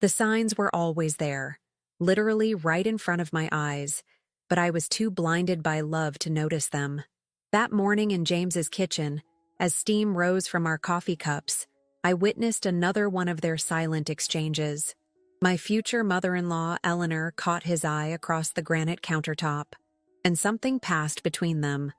The signs were always there, literally right in front of my eyes, but I was too blinded by love to notice them. That morning in James's kitchen, as steam rose from our coffee cups, I witnessed another one of their silent exchanges. My future mother-in-law, Eleanor, caught his eye across the granite countertop, and something passed between them.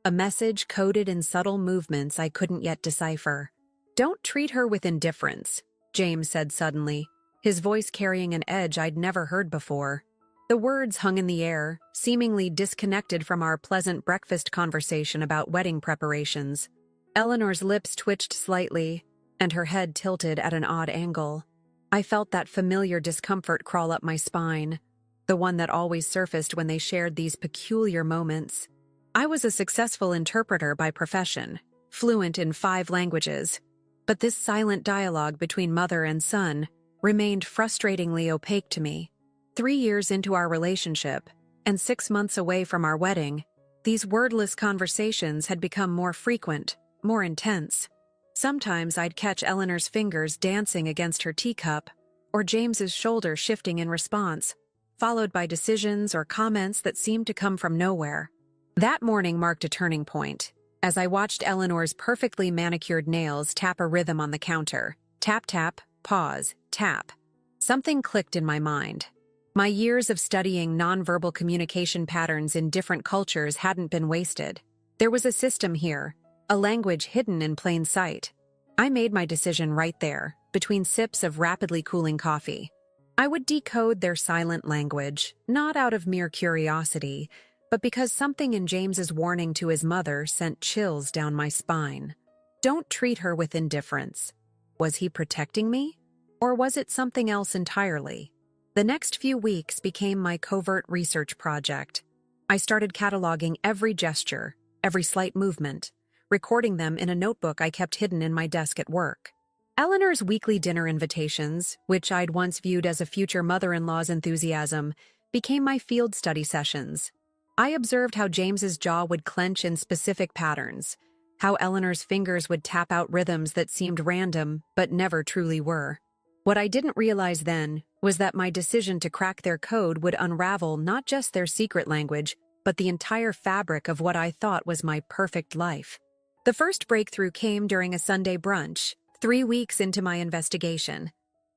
A message coded in subtle movements I couldn't yet decipher. "Don't treat her with indifference," James said suddenly, his voice carrying an edge I'd never heard before. The words hung in the air, seemingly disconnected from our pleasant breakfast conversation about wedding preparations. Eleanor's lips twitched slightly, and her head tilted at an odd angle. I felt that familiar discomfort crawl up my spine, the one that always surfaced when they shared these peculiar moments. I was a successful interpreter by profession, fluent in 5 languages, but this silent dialogue between mother and son remained frustratingly opaque to me. 3 years into our relationship, and 6 months away from our wedding, these wordless conversations had become more frequent, more intense. Sometimes I'd catch Eleanor's fingers dancing against her teacup, or James's shoulder shifting in response, followed by decisions or comments that seemed to come from nowhere. That morning marked a turning point, as I watched Eleanor's perfectly manicured nails tap a rhythm on the counter. Tap, tap, pause, tap. Something clicked in my mind. My years of studying nonverbal communication patterns in different cultures hadn't been wasted. There was a system here, a language hidden in plain sight. I made my decision right there, between sips of rapidly cooling coffee. I would decode their silent language, not out of mere curiosity, but because something in James's warning to his mother sent chills down my spine. Don't treat her with indifference. Was he protecting me? Or was it something else entirely? The next few weeks became my covert research project. I started cataloging every gesture, every slight movement, recording them in a notebook I kept hidden in my desk at work. Eleanor's weekly dinner invitations, which I'd once viewed as a future mother-in-law's enthusiasm, became my field study sessions. I observed how James's jaw would clench in specific patterns, how Eleanor's fingers would tap out rhythms that seemed random but never truly were. What I didn't realize then was that my decision to crack their code would unravel not just their secret language, but the entire fabric of what I thought was my perfect life. The first breakthrough came during a Sunday brunch, 3 weeks into my investigation.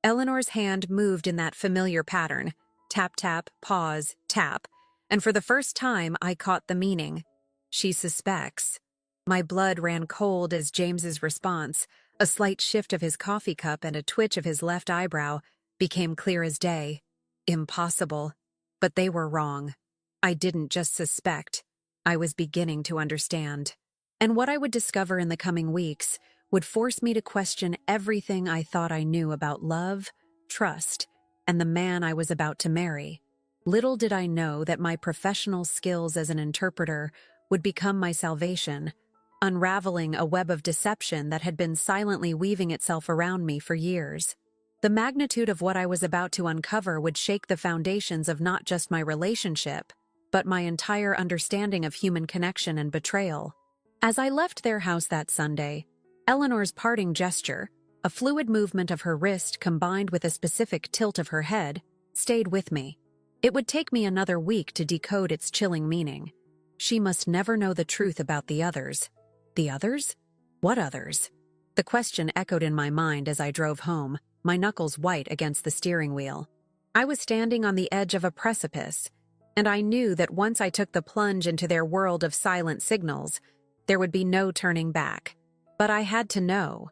Eleanor's hand moved in that familiar pattern, tap, tap, pause, tap, and for the first time I caught the meaning. She suspects. My blood ran cold as James's response, a slight shift of his coffee cup and a twitch of his left eyebrow, became clear as day. Impossible. But they were wrong. I didn't just suspect. I was beginning to understand. And what I would discover in the coming weeks would force me to question everything I thought I knew about love, trust, and the man I was about to marry. Little did I know that my professional skills as an interpreter would become my salvation, unraveling a web of deception that had been silently weaving itself around me for years. The magnitude of what I was about to uncover would shake the foundations of not just my relationship, but my entire understanding of human connection and betrayal. As I left their house that Sunday, Eleanor's parting gesture, a fluid movement of her wrist combined with a specific tilt of her head, stayed with me. It would take me another week to decode its chilling meaning. She must never know the truth about the others. The others? What others? The question echoed in my mind as I drove home, my knuckles white against the steering wheel. I was standing on the edge of a precipice, and I knew that once I took the plunge into their world of silent signals, there would be no turning back. But I had to know.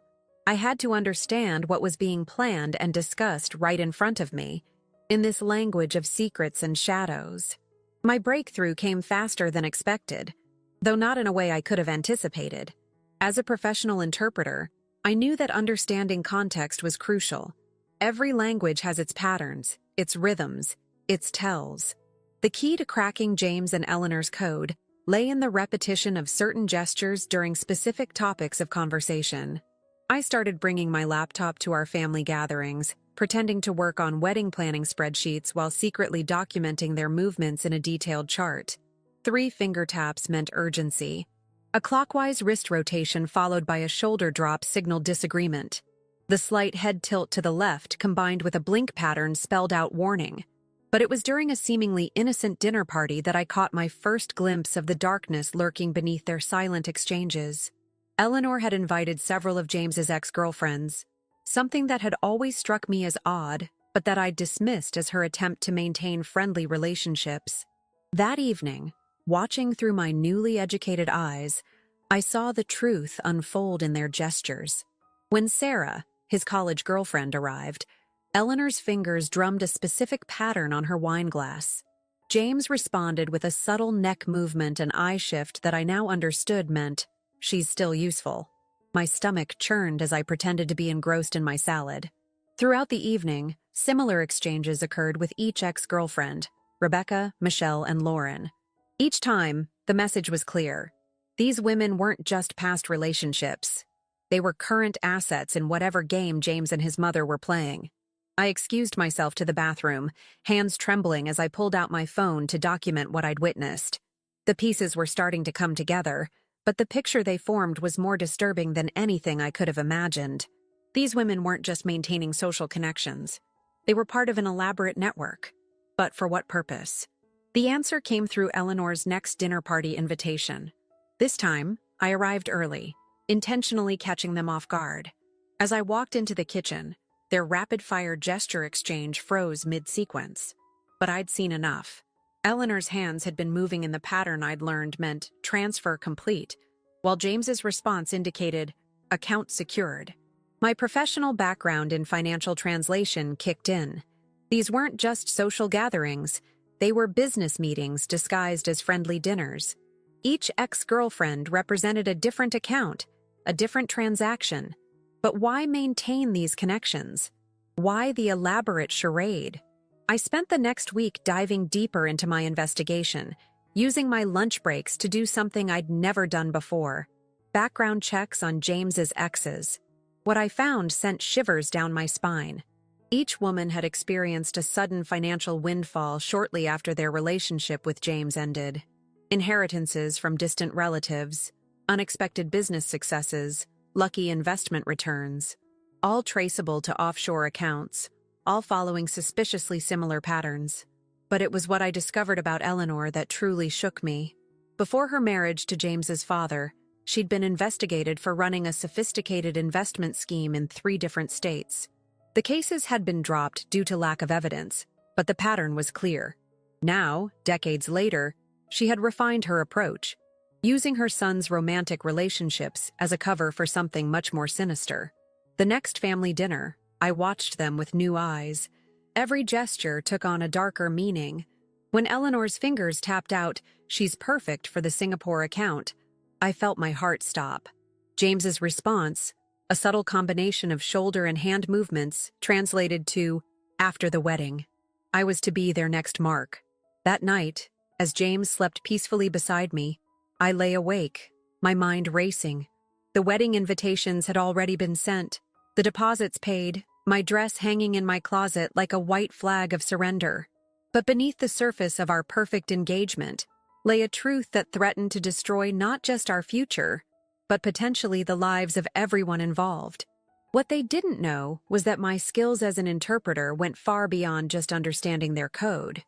I had to understand what was being planned and discussed right in front of me, in this language of secrets and shadows. My breakthrough came faster than expected, though not in a way I could have anticipated. As a professional interpreter, I knew that understanding context was crucial. Every language has its patterns, its rhythms, its tells. The key to cracking James and Eleanor's code lay in the repetition of certain gestures during specific topics of conversation. I started bringing my laptop to our family gatherings, pretending to work on wedding planning spreadsheets while secretly documenting their movements in a detailed chart. 3 finger taps meant urgency. A clockwise wrist rotation followed by a shoulder drop signaled disagreement. The slight head tilt to the left combined with a blink pattern spelled out warning. But it was during a seemingly innocent dinner party that I caught my first glimpse of the darkness lurking beneath their silent exchanges. Eleanor had invited several of James's ex-girlfriends, something that had always struck me as odd, but that I'd dismissed as her attempt to maintain friendly relationships. That evening, watching through my newly educated eyes, I saw the truth unfold in their gestures. When Sarah, his college girlfriend, arrived, Eleanor's fingers drummed a specific pattern on her wine glass. James responded with a subtle neck movement and eye shift that I now understood meant, "She's still useful." My stomach churned as I pretended to be engrossed in my salad. Throughout the evening, similar exchanges occurred with each ex-girlfriend, Rebecca, Michelle, and Lauren. Each time, the message was clear. These women weren't just past relationships. They were current assets in whatever game James and his mother were playing. I excused myself to the bathroom, hands trembling as I pulled out my phone to document what I'd witnessed. The pieces were starting to come together, but the picture they formed was more disturbing than anything I could have imagined. These women weren't just maintaining social connections. They were part of an elaborate network. But for what purpose? The answer came through Eleanor's next dinner party invitation. This time, I arrived early, intentionally catching them off guard. As I walked into the kitchen, their rapid-fire gesture exchange froze mid-sequence. But I'd seen enough. Eleanor's hands had been moving in the pattern I'd learned meant transfer complete, while James's response indicated account secured. My professional background in financial translation kicked in. These weren't just social gatherings, they were business meetings disguised as friendly dinners. Each ex-girlfriend represented a different account, a different transaction. But why maintain these connections? Why the elaborate charade? I spent the next week diving deeper into my investigation, using my lunch breaks to do something I'd never done before. Background checks on James's exes. What I found sent shivers down my spine. Each woman had experienced a sudden financial windfall shortly after their relationship with James ended. Inheritances from distant relatives, unexpected business successes, lucky investment returns, all traceable to offshore accounts, all following suspiciously similar patterns. But it was what I discovered about Eleanor that truly shook me. Before her marriage to James's father, she'd been investigated for running a sophisticated investment scheme in 3 different states. The cases had been dropped due to lack of evidence, but the pattern was clear. Now, decades later, she had refined her approach, using her son's romantic relationships as a cover for something much more sinister. The next family dinner, I watched them with new eyes. Every gesture took on a darker meaning. When Eleanor's fingers tapped out, "She's perfect for the Singapore account," I felt my heart stop. James's response, a subtle combination of shoulder and hand movements, translated to, "after the wedding." I was to be their next mark. That night, as James slept peacefully beside me, I lay awake, my mind racing. The wedding invitations had already been sent, the deposits paid, my dress hanging in my closet like a white flag of surrender. But beneath the surface of our perfect engagement lay a truth that threatened to destroy not just our future, but potentially the lives of everyone involved. What they didn't know was that my skills as an interpreter went far beyond just understanding their code.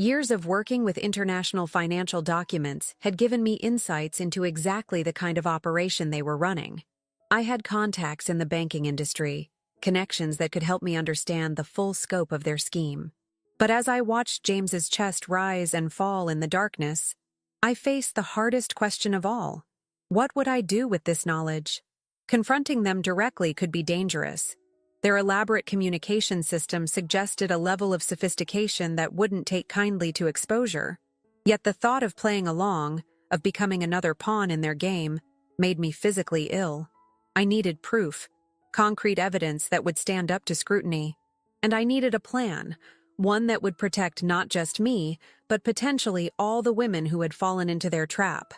Years of working with international financial documents had given me insights into exactly the kind of operation they were running. I had contacts in the banking industry, connections that could help me understand the full scope of their scheme. But as I watched James's chest rise and fall in the darkness, I faced the hardest question of all. What would I do with this knowledge? Confronting them directly could be dangerous. Their elaborate communication system suggested a level of sophistication that wouldn't take kindly to exposure. Yet the thought of playing along, of becoming another pawn in their game, made me physically ill. I needed proof, concrete evidence that would stand up to scrutiny. And I needed a plan, one that would protect not just me, but potentially all the women who had fallen into their trap.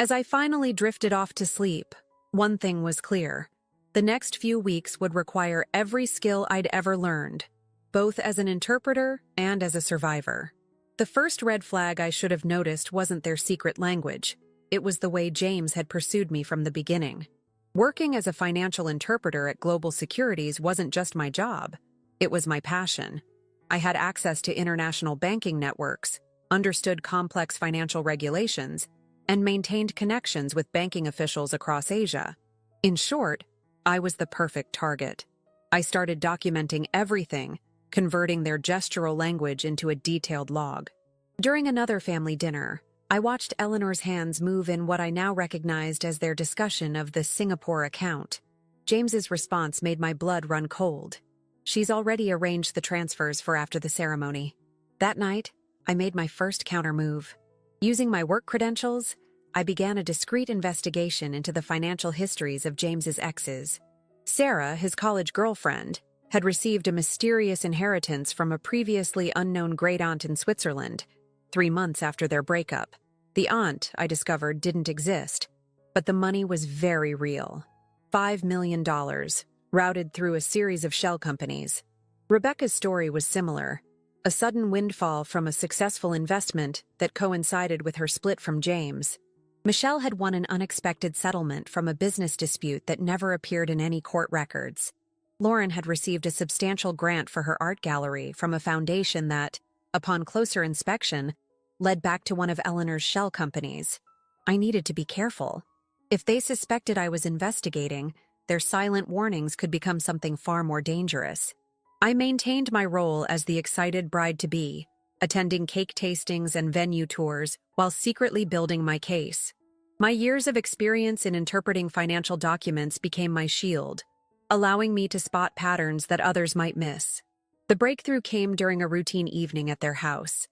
As I finally drifted off to sleep, one thing was clear. The next few weeks would require every skill I'd ever learned, both as an interpreter and as a survivor. The first red flag I should have noticed wasn't their secret language. It was the way James had pursued me from the beginning. Working as a financial interpreter at Global Securities wasn't just my job, it was my passion. I had access to international banking networks, understood complex financial regulations, and maintained connections with banking officials across Asia. In short, I was the perfect target. I started documenting everything, converting their gestural language into a detailed log. During another family dinner, I watched Eleanor's hands move in what I now recognized as their discussion of the Singapore account. James's response made my blood run cold. She's already arranged the transfers for after the ceremony. That night, I made my first counter-move. Using my work credentials, I began a discreet investigation into the financial histories of James's exes. Sarah, his college girlfriend, had received a mysterious inheritance from a previously unknown great-aunt in Switzerland, 3 months after their breakup. The aunt, I discovered, didn't exist, but the money was very real. $5 million, routed through a series of shell companies. Rebecca's story was similar, a sudden windfall from a successful investment that coincided with her split from James. Michelle had won an unexpected settlement from a business dispute that never appeared in any court records. Lauren had received a substantial grant for her art gallery from a foundation that, upon closer inspection, led back to one of Eleanor's shell companies. I needed to be careful. If they suspected I was investigating, their silent warnings could become something far more dangerous. I maintained my role as the excited bride-to-be, attending cake tastings and venue tours while secretly building my case. My years of experience in interpreting financial documents became my shield, allowing me to spot patterns that others might miss. The breakthrough came during a routine evening at their house.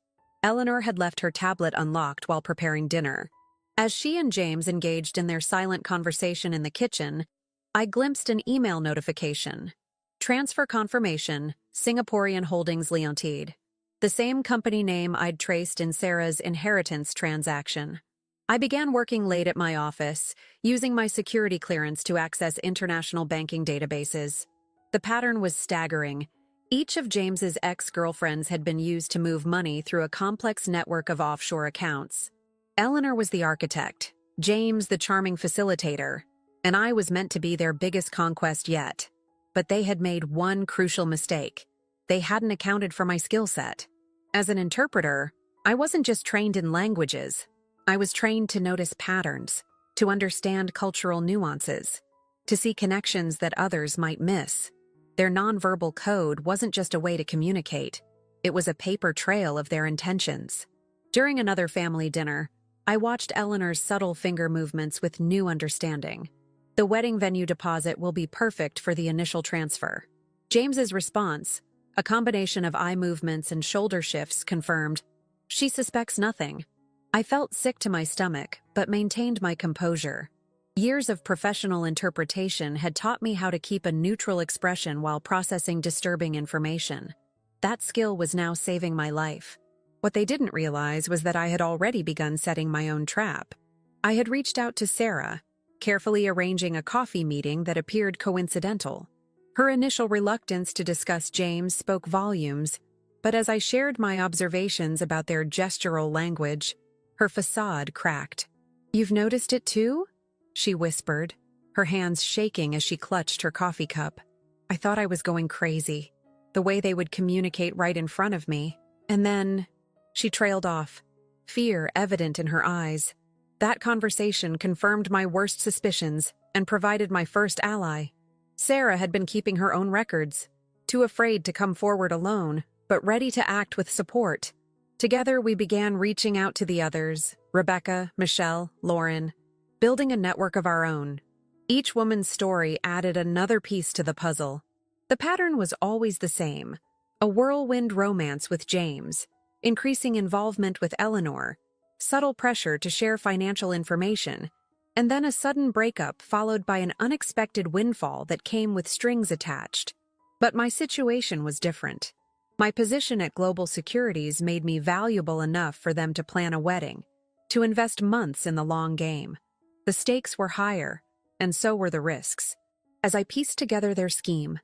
Eleanor had left her tablet unlocked while preparing dinner. As she and James engaged in their silent conversation in the kitchen, I glimpsed an email notification. Transfer confirmation, Singaporean Holdings Limited. The same company name I'd traced in Sarah's inheritance transaction. I began working late at my office, using my security clearance to access international banking databases. The pattern was staggering. Each of James's ex-girlfriends had been used to move money through a complex network of offshore accounts. Eleanor was the architect, James the charming facilitator, and I was meant to be their biggest conquest yet. But they had made one crucial mistake. They hadn't accounted for my skill set. As an interpreter, I wasn't just trained in languages. I was trained to notice patterns, to understand cultural nuances, to see connections that others might miss. Their nonverbal code wasn't just a way to communicate. It was a paper trail of their intentions. During another family dinner, I watched Eleanor's subtle finger movements with new understanding. The wedding venue deposit will be perfect for the initial transfer. James's response, a combination of eye movements and shoulder shifts, confirmed, she suspects nothing. I felt sick to my stomach, but maintained my composure. Years of professional interpretation had taught me how to keep a neutral expression while processing disturbing information. That skill was now saving my life. What they didn't realize was that I had already begun setting my own trap. I had reached out to Sarah, carefully arranging a coffee meeting that appeared coincidental. Her initial reluctance to discuss James spoke volumes, but as I shared my observations about their gestural language, her facade cracked. "You've noticed it too?" she whispered, her hands shaking as she clutched her coffee cup. I thought I was going crazy. The way they would communicate right in front of me. And then, she trailed off, fear evident in her eyes. That conversation confirmed my worst suspicions and provided my first ally. Sarah had been keeping her own records, too afraid to come forward alone, but ready to act with support. Together we began reaching out to the others, Rebecca, Michelle, Lauren, building a network of our own. Each woman's story added another piece to the puzzle. The pattern was always the same, a whirlwind romance with James, increasing involvement with Eleanor, subtle pressure to share financial information, and then a sudden breakup followed by an unexpected windfall that came with strings attached. But my situation was different. My position at Global Securities made me valuable enough for them to plan a wedding, to invest months in the long game. The stakes were higher, and so were the risks. As I pieced together their scheme,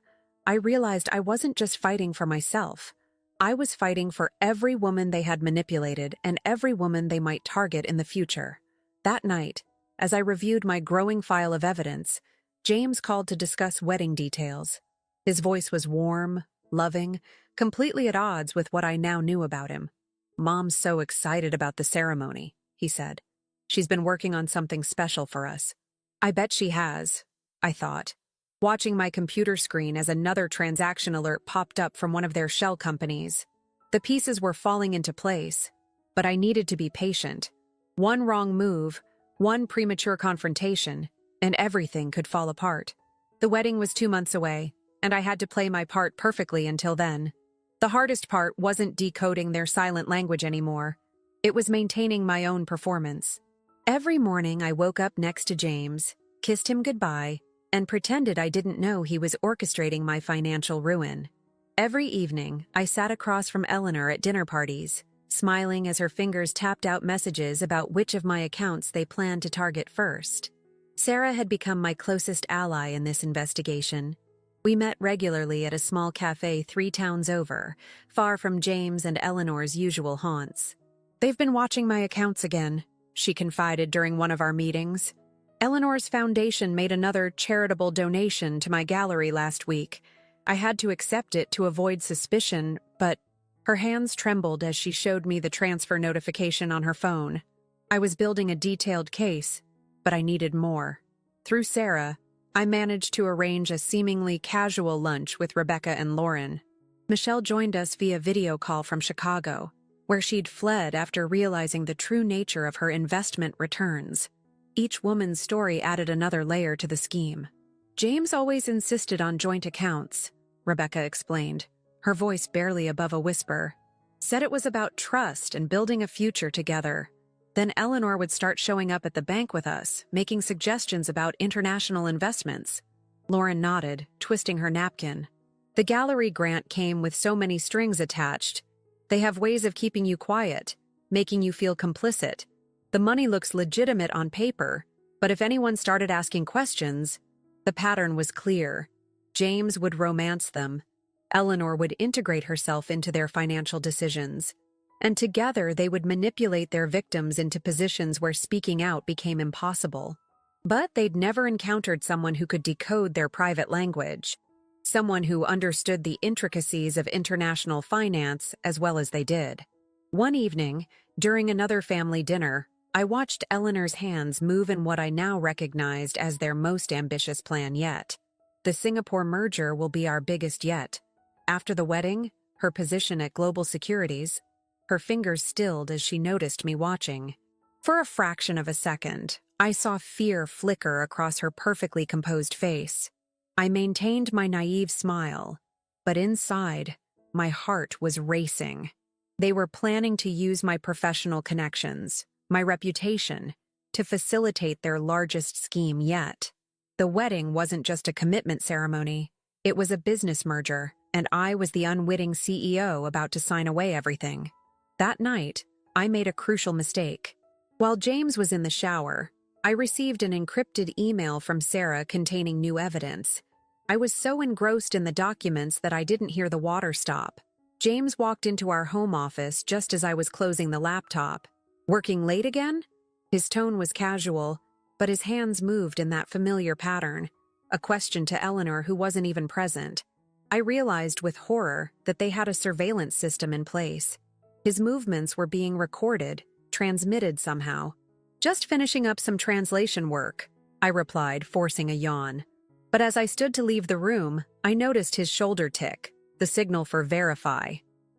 I realized I wasn't just fighting for myself. I was fighting for every woman they had manipulated and every woman they might target in the future. That night, as I reviewed my growing file of evidence, James called to discuss wedding details. His voice was warm, loving, completely at odds with what I now knew about him. "Mom's so excited about the ceremony," he said. "She's been working on something special for us." I bet she has, I thought, watching my computer screen as another transaction alert popped up from one of their shell companies. The pieces were falling into place, but I needed to be patient. One wrong move, one premature confrontation, and everything could fall apart. The wedding was 2 months away, and I had to play my part perfectly until then. The hardest part wasn't decoding their silent language anymore. It was maintaining my own performance. Every morning I woke up next to James, kissed him goodbye, and pretended I didn't know he was orchestrating my financial ruin. Every evening, I sat across from Eleanor at dinner parties, smiling as her fingers tapped out messages about which of my accounts they planned to target first. Sarah had become my closest ally in this investigation. We met regularly at a small cafe 3 towns over, far from James and Eleanor's usual haunts. "They've been watching my accounts again," she confided during one of our meetings. "Eleanor's foundation made another charitable donation to my gallery last week. I had to accept it to avoid suspicion, but..." Her hands trembled as she showed me the transfer notification on her phone. I was building a detailed case, but I needed more. Through Sarah, I managed to arrange a seemingly casual lunch with Rebecca and Lauren. Michelle joined us via video call from Chicago, where she'd fled after realizing the true nature of her investment returns. Each woman's story added another layer to the scheme. "James always insisted on joint accounts," Rebecca explained, her voice barely above a whisper. "Said it was about trust and building a future together. Then Eleanor would start showing up at the bank with us, making suggestions about international investments." Lauren nodded, twisting her napkin. "The gallery grant came with so many strings attached. They have ways of keeping you quiet, making you feel complicit. The money looks legitimate on paper, but if anyone started asking questions, the pattern was clear. James would romance them. Eleanor would integrate herself into their financial decisions. And together they would manipulate their victims into positions where speaking out became impossible. But they'd never encountered someone who could decode their private language, someone who understood the intricacies of international finance as well as they did. One evening, during another family dinner, I watched Eleanor's hands move in what I now recognized as their most ambitious plan yet. The Singapore merger will be our biggest yet. After the wedding, her position at Global Securities. Her fingers stilled as she noticed me watching. For a fraction of a second, I saw fear flicker across her perfectly composed face. I maintained my naive smile, but inside, my heart was racing. They were planning to use my professional connections, my reputation, to facilitate their largest scheme yet. The wedding wasn't just a commitment ceremony. It was a business merger, and I was the unwitting CEO about to sign away everything. That night, I made a crucial mistake. While James was in the shower, I received an encrypted email from Sarah containing new evidence. I was so engrossed in the documents that I didn't hear the water stop. James walked into our home office just as I was closing the laptop. "Working late again?" His tone was casual, but his hands moved in that familiar pattern, a question to Eleanor who wasn't even present. I realized with horror that they had a surveillance system in place. His movements were being recorded, transmitted somehow. "Just finishing up some translation work," I replied, forcing a yawn. But as I stood to leave the room, I noticed his shoulder tick, the signal for verify.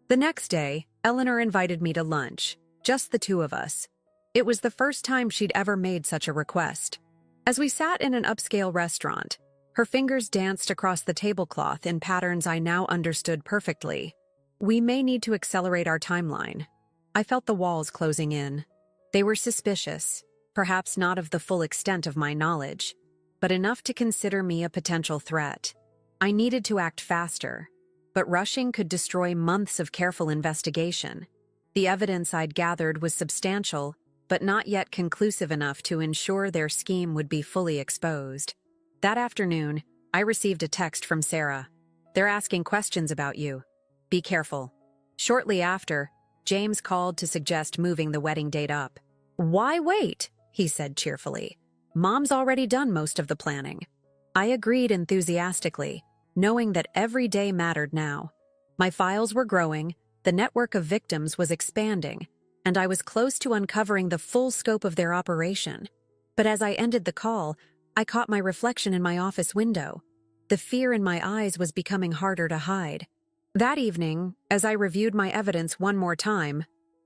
The next day, Eleanor invited me to lunch, just the two of us. It was the first time she'd ever made such a request. As we sat in an upscale restaurant, her fingers danced across the tablecloth in patterns I now understood perfectly. "We may need to accelerate our timeline." I felt the walls closing in. They were suspicious, perhaps not of the full extent of my knowledge, but enough to consider me a potential threat. I needed to act faster, but rushing could destroy months of careful investigation. The evidence I'd gathered was substantial, but not yet conclusive enough to ensure their scheme would be fully exposed. That afternoon, I received a text from Sarah. "They're asking questions about you. Be careful." Shortly after, James called to suggest moving the wedding date up. "Why wait?" he said cheerfully. "Mom's already done most of the planning." I agreed enthusiastically, knowing that every day mattered now. My files were growing, the network of victims was expanding, and I was close to uncovering the full scope of their operation. But as I ended the call, I caught my reflection in my office window. The fear in my eyes was becoming harder to hide. That evening, as I reviewed my evidence one more time,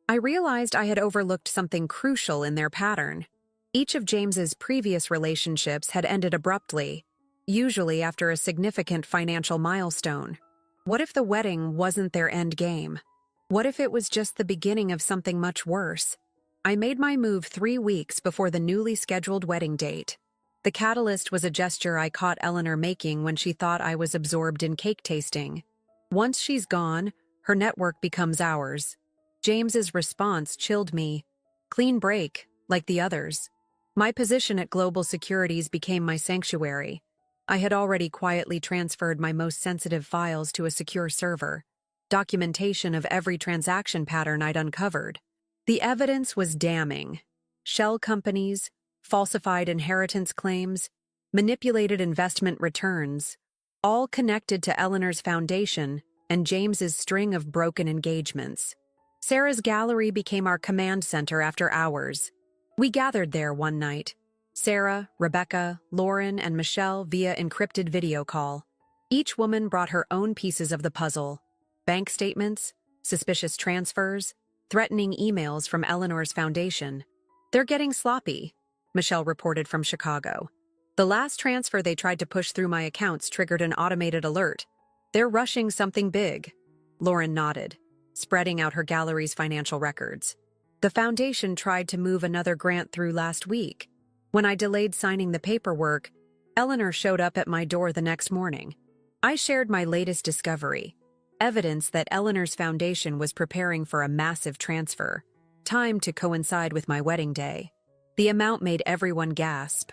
I realized I had overlooked something crucial in their pattern. Each of James's previous relationships had ended abruptly, usually after a significant financial milestone. What if the wedding wasn't their end game? What if it was just the beginning of something much worse? I made my move 3 weeks before the newly scheduled wedding date. The catalyst was a gesture I caught Eleanor making when she thought I was absorbed in cake tasting. Once she's gone, her network becomes ours. James's response chilled me. Clean break, like the others. My position at Global Securities became my sanctuary. I had already quietly transferred my most sensitive files to a secure server. Documentation of every transaction pattern I'd uncovered. The evidence was damning. Shell companies, falsified inheritance claims, manipulated investment returns, all connected to Eleanor's foundation and James's string of broken engagements. Sarah's gallery became our command center after hours. We gathered there one night. Sarah, Rebecca, Lauren, and Michelle via encrypted video call. Each woman brought her own pieces of the puzzle. Bank statements, suspicious transfers, threatening emails from Eleanor's foundation. They're getting sloppy, Michelle reported from Chicago. The last transfer they tried to push through my accounts triggered an automated alert. They're rushing something big. Lauren nodded, spreading out her gallery's financial records. The foundation tried to move another grant through last week. When I delayed signing the paperwork, Eleanor showed up at my door the next morning. I shared my latest discovery, evidence that Eleanor's foundation was preparing for a massive transfer, timed to coincide with my wedding day. The amount made everyone gasp.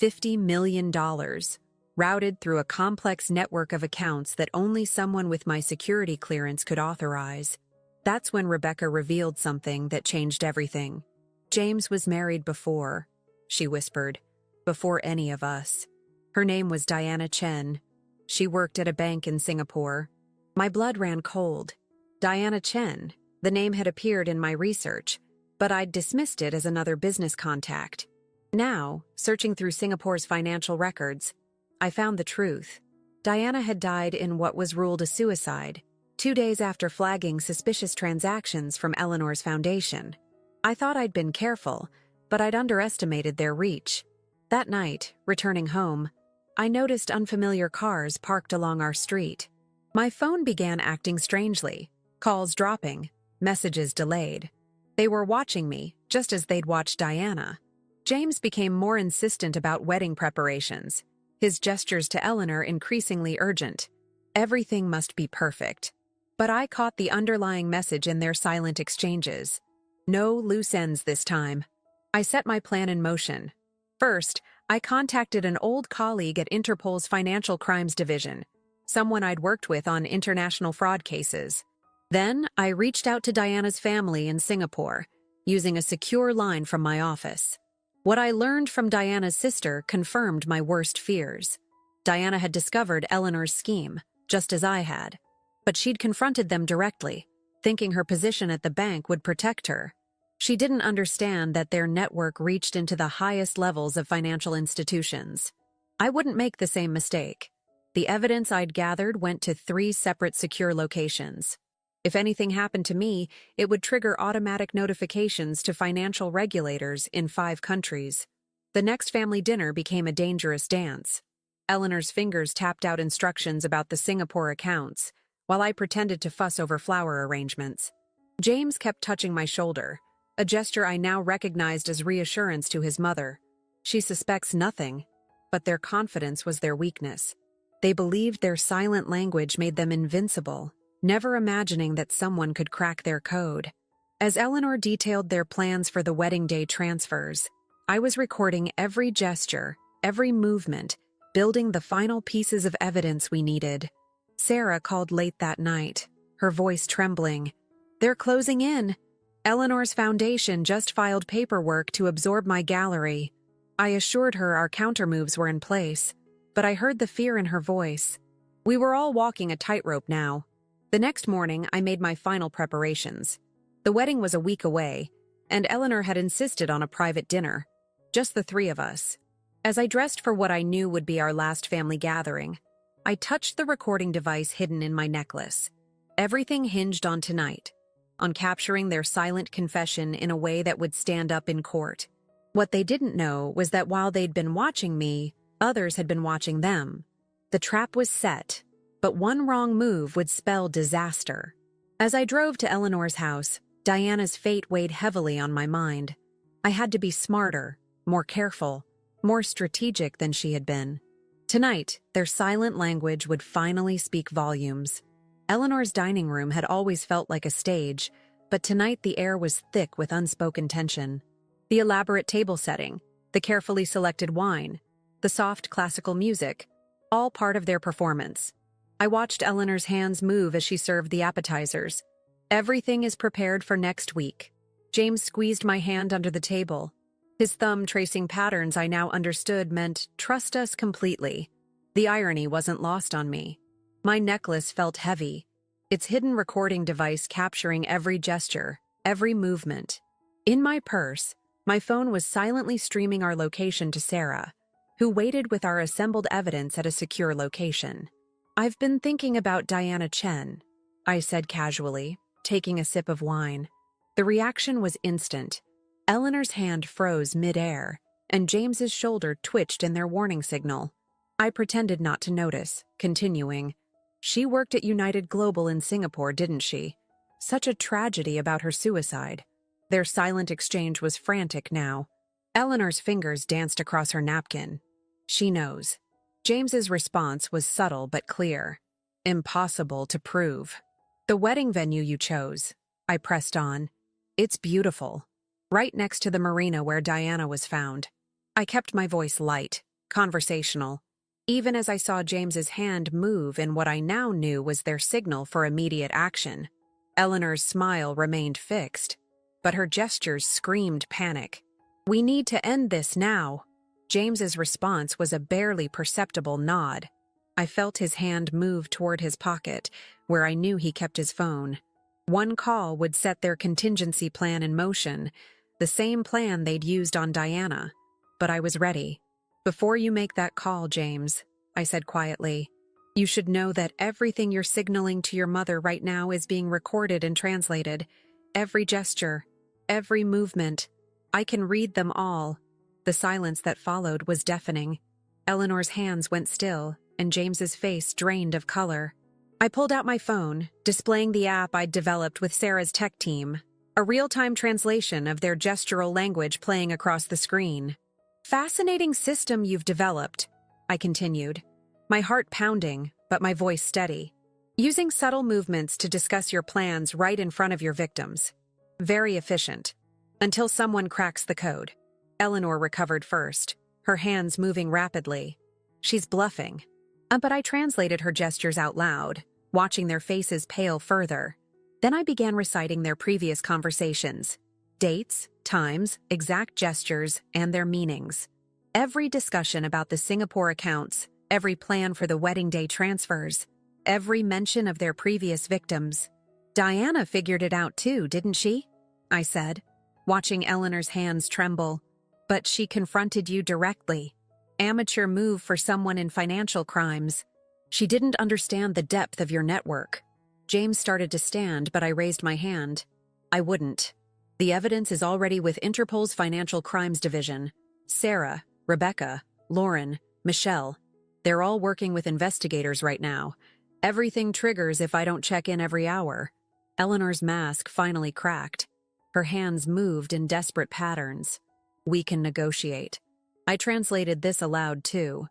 $50 million, routed through a complex network of accounts that only someone with my security clearance could authorize. That's when Rebecca revealed something that changed everything. James was married before, she whispered, before any of us. Her name was Diana Chen. She worked at a bank in Singapore. My blood ran cold. Diana Chen, the name had appeared in my research, but I'd dismissed it as another business contact. Now, searching through Singapore's financial records, I found the truth. Diana had died in what was ruled a suicide, 2 days after flagging suspicious transactions from Eleanor's foundation. I thought I'd been careful, but I'd underestimated their reach. That night, returning home, I noticed unfamiliar cars parked along our street. My phone began acting strangely, calls dropping, messages delayed. They were watching me, just as they'd watched Diana. James became more insistent about wedding preparations, his gestures to Eleanor increasingly urgent. Everything must be perfect. But I caught the underlying message in their silent exchanges. No loose ends this time. I set my plan in motion. First, I contacted an old colleague at Interpol's Financial Crimes Division, someone I'd worked with on international fraud cases. Then, I reached out to Diana's family in Singapore, using a secure line from my office. What I learned from Diana's sister confirmed my worst fears. Diana had discovered Eleanor's scheme, just as I had. But she'd confronted them directly, thinking her position at the bank would protect her. She didn't understand that their network reached into the highest levels of financial institutions. I wouldn't make the same mistake. The evidence I'd gathered went to 3 separate secure locations. If anything happened to me, it would trigger automatic notifications to financial regulators in 5 countries. The next family dinner became a dangerous dance. Eleanor's fingers tapped out instructions about the Singapore accounts, while I pretended to fuss over flower arrangements. James kept touching my shoulder, a gesture I now recognized as reassurance to his mother. She suspects nothing, but their confidence was their weakness. They believed their silent language made them invincible, never imagining that someone could crack their code. As Eleanor detailed their plans for the wedding day transfers, I was recording every gesture, every movement, building the final pieces of evidence we needed. Sarah called late that night, her voice trembling. "They're closing in. Eleanor's foundation just filed paperwork to absorb my gallery." I assured her our countermoves were in place. but I heard the fear in her voice. We were all walking a tightrope now. The next morning, I made my final preparations. The wedding was a week away, and Eleanor had insisted on a private dinner. Just the three of us. As I dressed for what I knew would be our last family gathering, I touched the recording device hidden in my necklace. Everything hinged on tonight, on capturing their silent confession in a way that would stand up in court. What they didn't know was that while they'd been watching me, others had been watching them. The trap was set, but one wrong move would spell disaster. As I drove to Eleanor's house, Diana's fate weighed heavily on my mind. I had to be smarter, more careful, more strategic than she had been. Tonight, their silent language would finally speak volumes. Eleanor's dining room had always felt like a stage, but tonight the air was thick with unspoken tension. The elaborate table setting, the carefully selected wine, the soft classical music, all part of their performance. I watched Eleanor's hands move as she served the appetizers. Everything is prepared for next week. James squeezed my hand under the table. His thumb tracing patterns I now understood meant, trust us completely. The irony wasn't lost on me. My necklace felt heavy, its hidden recording device capturing every gesture, every movement. In my purse, my phone was silently streaming our location to Sarah, who waited with our assembled evidence at a secure location. I've been thinking about Diana Chen, I said casually, taking a sip of wine. The reaction was instant. Eleanor's hand froze mid-air, and James's shoulder twitched in their warning signal. I pretended not to notice, continuing. She worked at United Global in Singapore, didn't she? Such a tragedy about her suicide. Their silent exchange was frantic now. Eleanor's fingers danced across her napkin. She knows. James's response was subtle but clear. Impossible to prove. The wedding venue you chose, I pressed on. It's beautiful. Right next to the marina where Diana was found. I kept my voice light, conversational, even as I saw James's hand move in what I now knew was their signal for immediate action. Eleanor's smile remained fixed, but her gestures screamed panic. We need to end this now. James's response was a barely perceptible nod. I felt his hand move toward his pocket, where I knew he kept his phone. One call would set their contingency plan in motion, the same plan they'd used on Diana. But I was ready. Before you make that call, James, I said quietly, you should know that everything you're signaling to your mother right now is being recorded and translated. Every gesture, every movement. I can read them all. The silence that followed was deafening. Eleanor's hands went still, and James's face drained of color. I pulled out my phone, displaying the app I'd developed with Sarah's tech team, a real-time translation of their gestural language playing across the screen. Fascinating system you've developed, I continued, my heart pounding, but my voice steady. Using subtle movements to discuss your plans right in front of your victims. Very efficient. Until someone cracks the code. Eleanor recovered first, her hands moving rapidly. She's bluffing. But I translated her gestures out loud, watching their faces pale further. Then I began reciting their previous conversations. Dates, times, exact gestures, and their meanings. Every discussion about the Singapore accounts, every plan for the wedding day transfers, every mention of their previous victims. Diana figured it out too, didn't she? I said, watching Eleanor's hands tremble. But she confronted you directly. Amateur move for someone in financial crimes. She didn't understand the depth of your network. James started to stand, but I raised my hand. I wouldn't. The evidence is already with Interpol's Financial Crimes Division. Sarah, Rebecca, Lauren, Michelle. They're all working with investigators right now. Everything triggers if I don't check in every hour. Eleanor's mask finally cracked. Her hands moved in desperate patterns. We can negotiate. I translated this aloud too,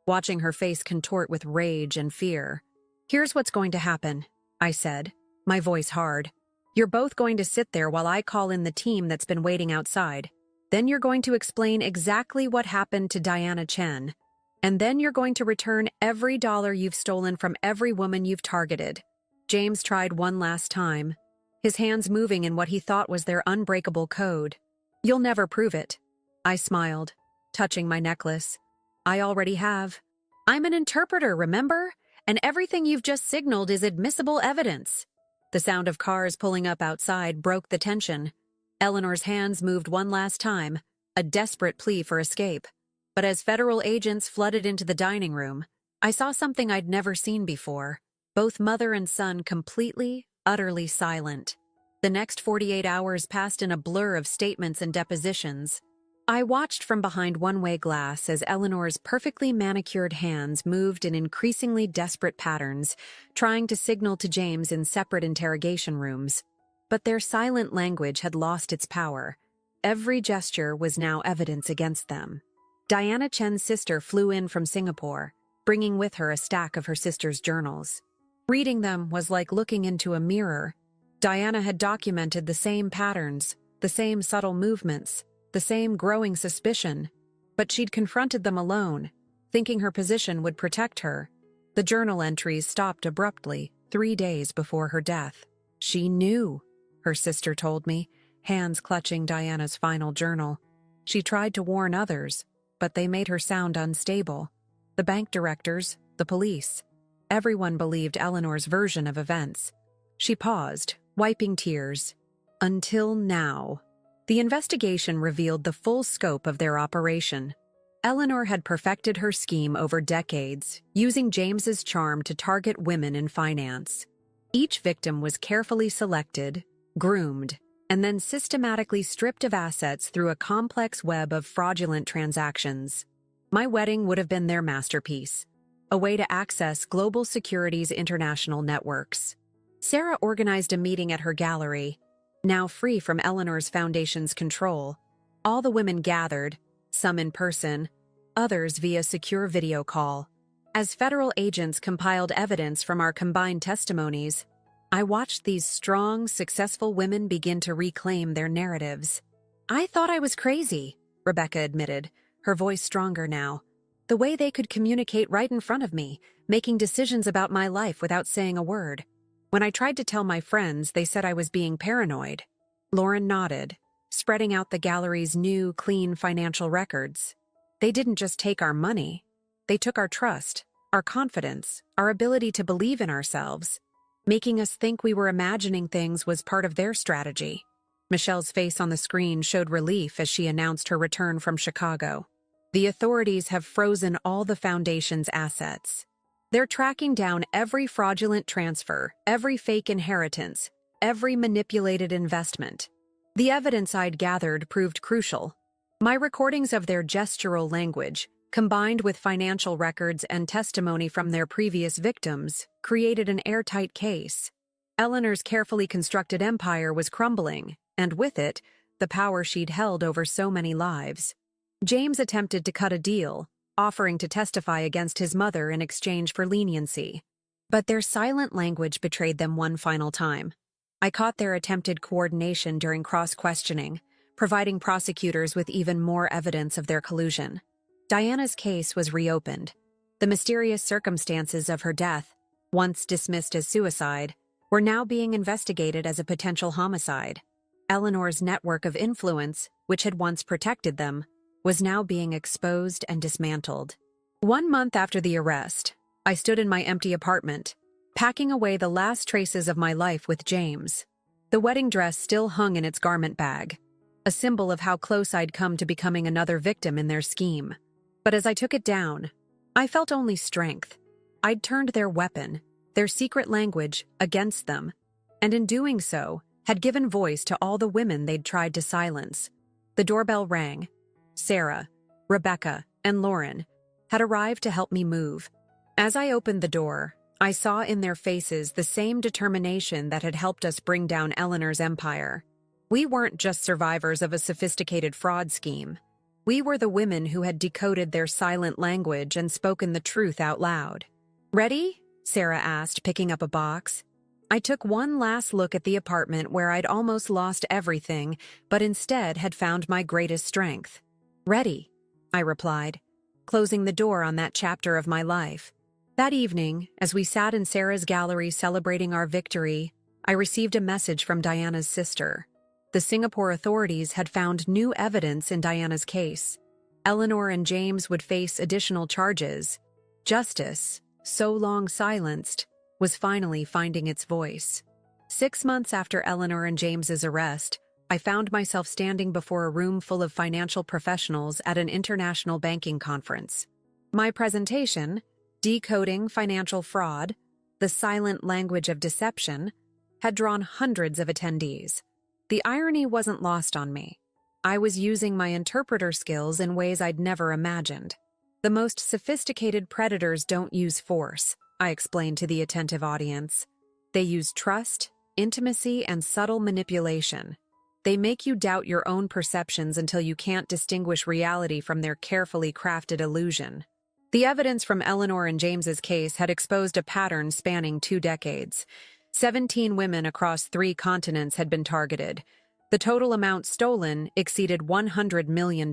watching her face contort with rage and fear. Here's what's going to happen, I said, my voice hard. You're both going to sit there while I call in the team that's been waiting outside. Then you're going to explain exactly what happened to Diana Chen. And then you're going to return every dollar you've stolen from every woman you've targeted. James tried one last time, his hands moving in what he thought was their unbreakable code. You'll never prove it. I smiled, touching my necklace. I already have. I'm an interpreter, remember? And everything you've just signaled is admissible evidence. The sound of cars pulling up outside broke the tension. Eleanor's hands moved one last time, a desperate plea for escape. But as federal agents flooded into the dining room, I saw something I'd never seen before. Both mother and son completely, utterly silent. The next 48 hours passed in a blur of statements and depositions. I watched from behind one-way glass as Eleanor's perfectly manicured hands moved in increasingly desperate patterns, trying to signal to James in separate interrogation rooms. But their silent language had lost its power. Every gesture was now evidence against them. Diana Chen's sister flew in from Singapore, bringing with her a stack of her sister's journals. Reading them was like looking into a mirror. Diana had documented the same patterns, the same subtle movements, the same growing suspicion, but she'd confronted them alone, thinking her position would protect her. The journal entries stopped abruptly, 3 days before her death. She knew, her sister told me, hands clutching Diana's final journal. She tried to warn others, but they made her sound unstable. The bank directors, the police. Everyone believed Eleanor's version of events. She paused, wiping tears. Until now. The investigation revealed the full scope of their operation. Eleanor had perfected her scheme over decades, using James's charm to target women in finance. Each victim was carefully selected, groomed, and then systematically stripped of assets through a complex web of fraudulent transactions. My wedding would have been their masterpiece, a way to access Global Securities International networks. Sarah organized a meeting at her gallery, now free from Eleanor's foundation's control. All the women gathered, some in person, others via secure video call. As federal agents compiled evidence from our combined testimonies, I watched these strong, successful women begin to reclaim their narratives. I thought I was crazy, Rebecca admitted, her voice stronger now. The way they could communicate right in front of me, making decisions about my life without saying a word. When I tried to tell my friends, they said I was being paranoid. Lauren nodded, spreading out the gallery's new, clean financial records. They didn't just take our money. They took our trust, our confidence, our ability to believe in ourselves. Making us think we were imagining things was part of their strategy. Michelle's face on the screen showed relief as she announced her return from Chicago. The authorities have frozen all the foundation's assets. They're tracking down every fraudulent transfer, every fake inheritance, every manipulated investment. The evidence I'd gathered proved crucial. My recordings of their gestural language, combined with financial records and testimony from their previous victims, created an airtight case. Eleanor's carefully constructed empire was crumbling, and with it, the power she'd held over so many lives. James attempted to cut a deal, offering to testify against his mother in exchange for leniency. But their silent language betrayed them one final time. I caught their attempted coordination during cross-questioning, providing prosecutors with even more evidence of their collusion. Diana's case was reopened. The mysterious circumstances of her death, once dismissed as suicide, were now being investigated as a potential homicide. Eleanor's network of influence, which had once protected them, was now being exposed and dismantled. 1 month after the arrest, I stood in my empty apartment, packing away the last traces of my life with James. The wedding dress still hung in its garment bag, a symbol of how close I'd come to becoming another victim in their scheme. But as I took it down, I felt only strength. I'd turned their weapon, their secret language, against them, and in doing so, had given voice to all the women they'd tried to silence. The doorbell rang. Sarah, Rebecca, and Lauren had arrived to help me move. As I opened the door, I saw in their faces the same determination that had helped us bring down Eleanor's empire. We weren't just survivors of a sophisticated fraud scheme. We were the women who had decoded their silent language and spoken the truth out loud. "Ready?" Sarah asked, picking up a box. I took one last look at the apartment where I'd almost lost everything, but instead had found my greatest strength. "Ready," I replied, closing the door on that chapter of my life. That evening, as we sat in Sarah's gallery celebrating our victory, I received a message from Diana's sister. The Singapore authorities had found new evidence in Diana's case. Eleanor and James would face additional charges, Justice, so long silenced, was finally finding its voice. 6 months after Eleanor and James's arrest, I found myself standing before a room full of financial professionals at an international banking conference. My presentation, Decoding Financial Fraud, the Silent Language of Deception, had drawn hundreds of attendees. The irony wasn't lost on me. I was using my interpreter skills in ways I'd never imagined. The most sophisticated predators don't use force, I explained to the attentive audience. They use trust, intimacy, and subtle manipulation. They make you doubt your own perceptions until you can't distinguish reality from their carefully crafted illusion. The evidence from Eleanor and James's case had exposed a pattern spanning 2 decades. 17 women across 3 continents had been targeted. The total amount stolen exceeded $100 million.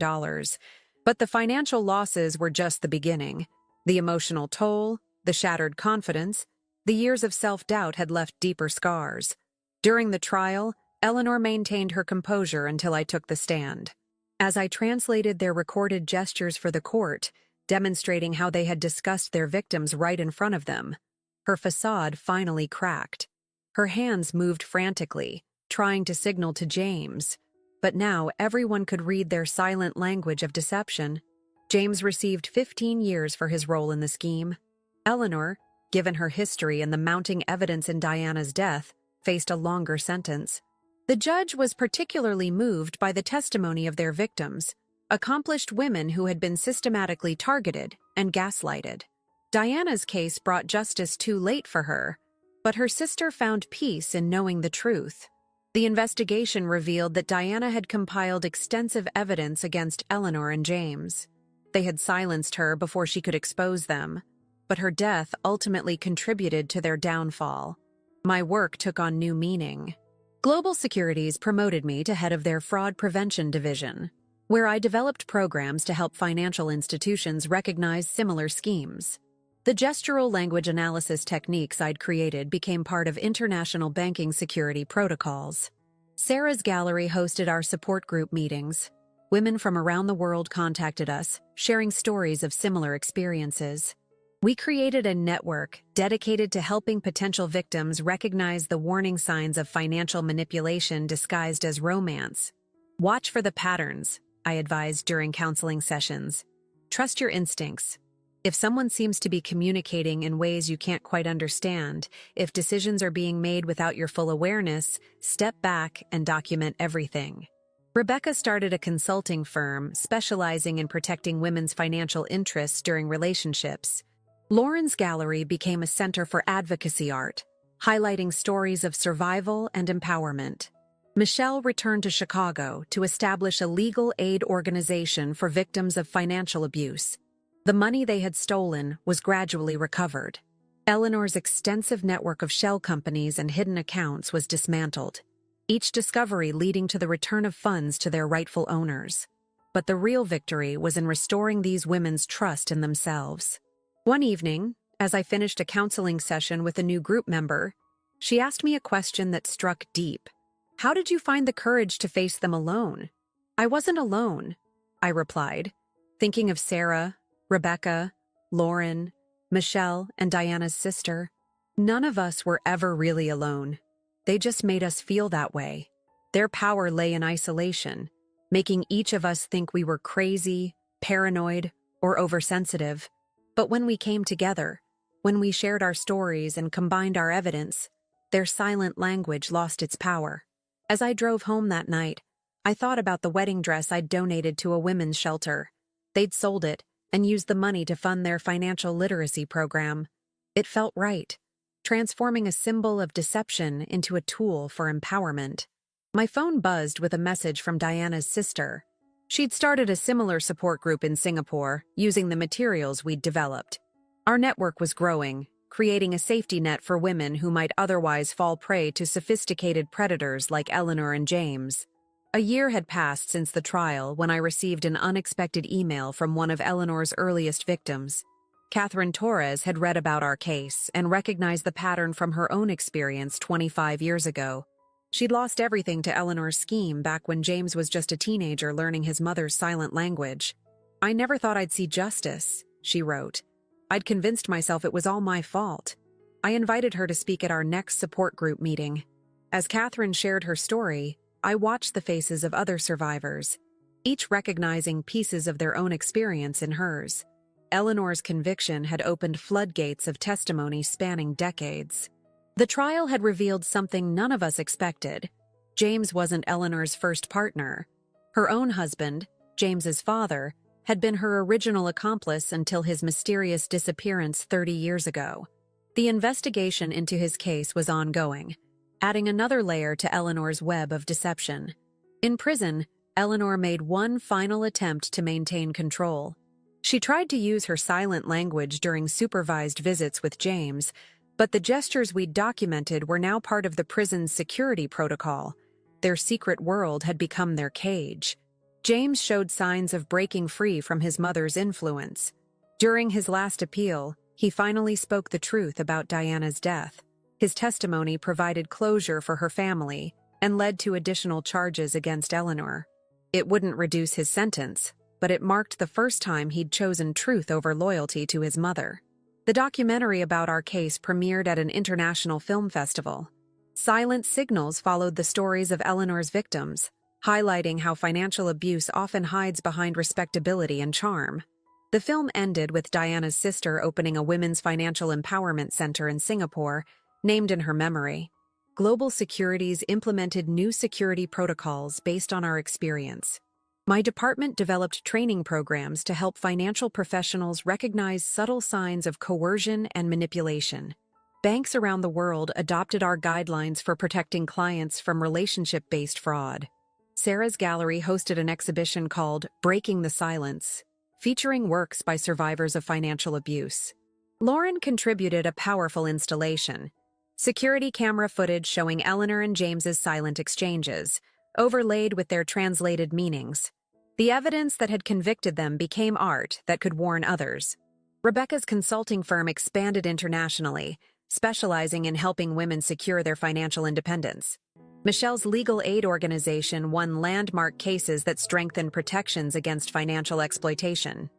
But the financial losses were just the beginning. The emotional toll, the shattered confidence, the years of self-doubt had left deeper scars. During the trial, Eleanor maintained her composure until I took the stand. As I translated their recorded gestures for the court, demonstrating how they had discussed their victims right in front of them, her facade finally cracked. Her hands moved frantically, trying to signal to James. But now everyone could read their silent language of deception. James received 15 years for his role in the scheme. Eleanor, given her history and the mounting evidence in Diana's death, faced a longer sentence. The judge was particularly moved by the testimony of their victims, accomplished women who had been systematically targeted and gaslighted. Diana's case brought justice too late for her, but her sister found peace in knowing the truth. The investigation revealed that Diana had compiled extensive evidence against Eleanor and James. They had silenced her before she could expose them, but her death ultimately contributed to their downfall. My work took on new meaning. Global Securities promoted me to head of their fraud prevention division, where I developed programs to help financial institutions recognize similar schemes. The gestural language analysis techniques I'd created became part of international banking security protocols. Sarah's Gallery hosted our support group meetings. Women from around the world contacted us, sharing stories of similar experiences. We created a network dedicated to helping potential victims recognize the warning signs of financial manipulation disguised as romance. Watch for the patterns, I advised during counseling sessions. Trust your instincts. If someone seems to be communicating in ways you can't quite understand, if decisions are being made without your full awareness, step back and document everything. Rebecca started a consulting firm specializing in protecting women's financial interests during relationships. Lauren's Gallery became a center for advocacy art, highlighting stories of survival and empowerment. Michelle returned to Chicago to establish a legal aid organization for victims of financial abuse. The money they had stolen was gradually recovered. Eleanor's extensive network of shell companies and hidden accounts was dismantled, each discovery leading to the return of funds to their rightful owners. But the real victory was in restoring these women's trust in themselves. One evening, as I finished a counseling session with a new group member, she asked me a question that struck deep. How did you find the courage to face them alone? I wasn't alone, I replied, thinking of Sarah, Rebecca, Lauren, Michelle, and Diana's sister. None of us were ever really alone. They just made us feel that way. Their power lay in isolation, making each of us think we were crazy, paranoid, or oversensitive. But when we came together, when we shared our stories and combined our evidence, their silent language lost its power. As I drove home that night, I thought about the wedding dress I'd donated to a women's shelter. They'd sold it and used the money to fund their financial literacy program. It felt right, transforming a symbol of deception into a tool for empowerment. My phone buzzed with a message from Diana's sister. She'd started a similar support group in Singapore, using the materials we'd developed. Our network was growing, creating a safety net for women who might otherwise fall prey to sophisticated predators like Eleanor and James. A year had passed since the trial when I received an unexpected email from one of Eleanor's earliest victims. Catherine Torres had read about our case and recognized the pattern from her own experience 25 years ago. She'd lost everything to Eleanor's scheme back when James was just a teenager learning his mother's silent language. I never thought I'd see justice, she wrote. I'd convinced myself it was all my fault. I invited her to speak at our next support group meeting. As Catherine shared her story, I watched the faces of other survivors, each recognizing pieces of their own experience in hers. Eleanor's conviction had opened floodgates of testimony spanning decades. The trial had revealed something none of us expected. James wasn't Eleanor's first partner. Her own husband, James's father, had been her original accomplice until his mysterious disappearance 30 years ago. The investigation into his case was ongoing, adding another layer to Eleanor's web of deception. In prison, Eleanor made one final attempt to maintain control. She tried to use her silent language during supervised visits with James, but the gestures we'd documented were now part of the prison's security protocol. Their secret world had become their cage. James showed signs of breaking free from his mother's influence. During his last appeal, he finally spoke the truth about Diana's death. His testimony provided closure for her family and led to additional charges against Eleanor. It wouldn't reduce his sentence, but it marked the first time he'd chosen truth over loyalty to his mother. The documentary about our case premiered at an international film festival. Silent Signals followed the stories of Eleanor's victims, highlighting how financial abuse often hides behind respectability and charm. The film ended with Diana's sister opening a women's financial empowerment center in Singapore, named in her memory. Global Securities implemented new security protocols based on our experience. My department developed training programs to help financial professionals recognize subtle signs of coercion and manipulation. Banks around the world adopted our guidelines for protecting clients from relationship-based fraud. Sarah's Gallery hosted an exhibition called Breaking the Silence, featuring works by survivors of financial abuse. Lauren contributed a powerful installation, security camera footage showing Eleanor and James's silent exchanges, overlaid with their translated meanings. The evidence that had convicted them became art that could warn others. Rebecca's consulting firm expanded internationally, specializing in helping women secure their financial independence. Michelle's legal aid organization won landmark cases that strengthened protections against financial exploitation.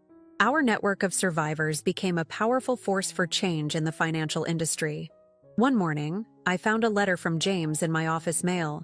Our network of survivors became a powerful force for change in the financial industry. One morning, I found a letter from James in my office mail.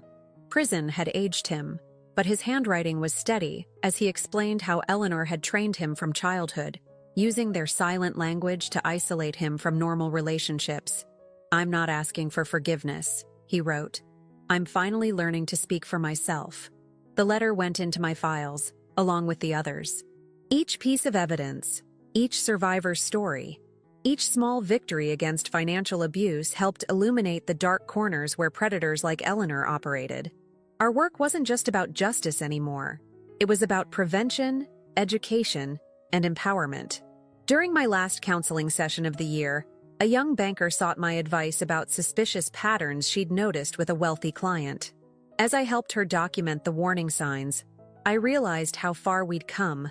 Prison had aged him, but his handwriting was steady as he explained how Eleanor had trained him from childhood, using their silent language to isolate him from normal relationships. "I'm not asking for forgiveness," he wrote. "I'm finally learning to speak for myself." The letter went into my files, along with the others. Each piece of evidence, each survivor's story, each small victory against financial abuse helped illuminate the dark corners where predators like Eleanor operated. Our work wasn't just about justice anymore. It was about prevention, education, and empowerment. During my last counseling session of the year, a young banker sought my advice about suspicious patterns she'd noticed with a wealthy client. As I helped her document the warning signs, I realized how far we'd come.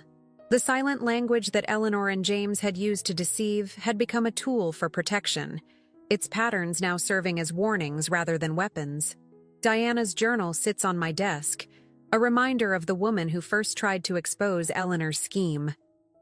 The silent language that Eleanor and James had used to deceive had become a tool for protection, its patterns now serving as warnings rather than weapons. Diana's journal sits on my desk, a reminder of the woman who first tried to expose Eleanor's scheme.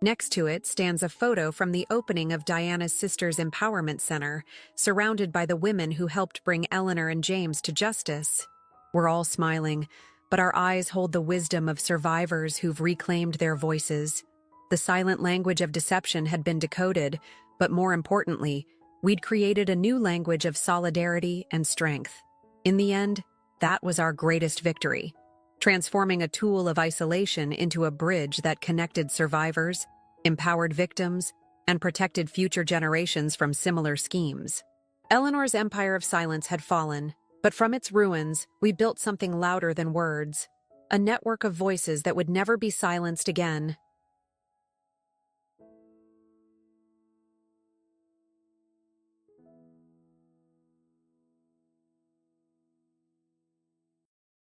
Next to it stands a photo from the opening of Diana's sister's empowerment center, surrounded by the women who helped bring Eleanor and James to justice. We're all smiling, but our eyes hold the wisdom of survivors who've reclaimed their voices. The silent language of deception had been decoded, but more importantly, we'd created a new language of solidarity and strength. In the end, that was our greatest victory, transforming a tool of isolation into a bridge that connected survivors, empowered victims, and protected future generations from similar schemes. Eleanor's empire of silence had fallen, but from its ruins, we built something louder than words, a network of voices that would never be silenced again.